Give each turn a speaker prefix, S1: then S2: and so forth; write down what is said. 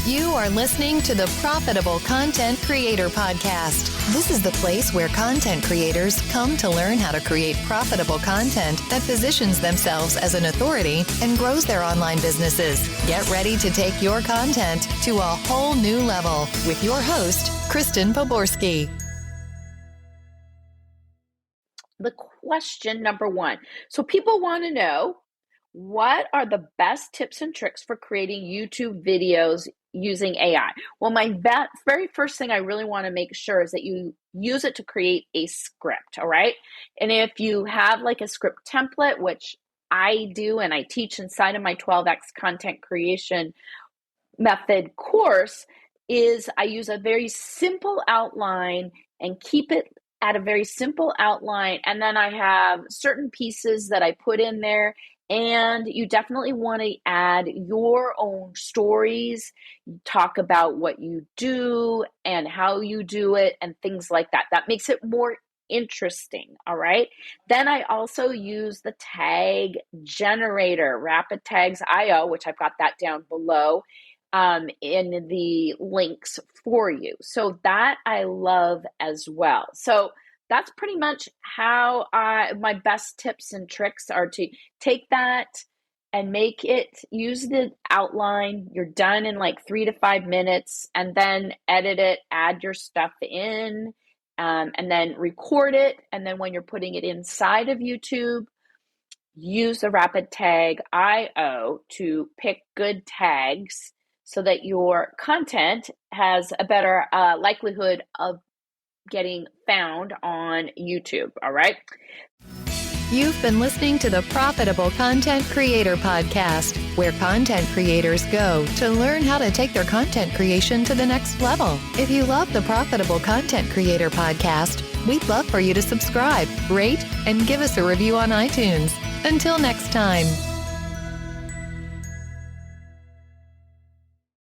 S1: You are listening to the Profitable Content Creator Podcast. This is the place where content creators come to learn how to create profitable content that positions themselves as an authority and grows their online businesses. Get ready to take your content to a whole new level with your host, Kristen Poborski.
S2: The question number one. So people want to know, what are the best tips and tricks for creating YouTube videos using AI? Well, my very first thing I really want to make sure is that you use it to create a script, all right? And if you have like a script template, which I do and I teach inside of my 12X content creation method course, is I use a very simple outline and keep it at a very simple outline. And then I have certain pieces that I put in there. And you definitely want to add your own stories, talk about what you do and how you do it and things like that. That makes it more interesting, all right? Then I also use the tag generator, Rapid Tags IO, which I've got that down below in the links for you. So that I love as well. So that's pretty much how my best tips and tricks are to take that and make it, use the outline. You're done in like 3 to 5 minutes, and then edit it, add your stuff in, and then record it. And then when you're putting it inside of YouTube, use the Rapid Tag IO to pick good tags so that your content has a better likelihood of getting found on YouTube, all right?
S1: You've been listening to the Profitable Content Creator Podcast, where content creators go to learn how to take their content creation to the next level. If you love the Profitable Content Creator Podcast, we'd love for you to subscribe, rate, and give us a review on iTunes. Until next time.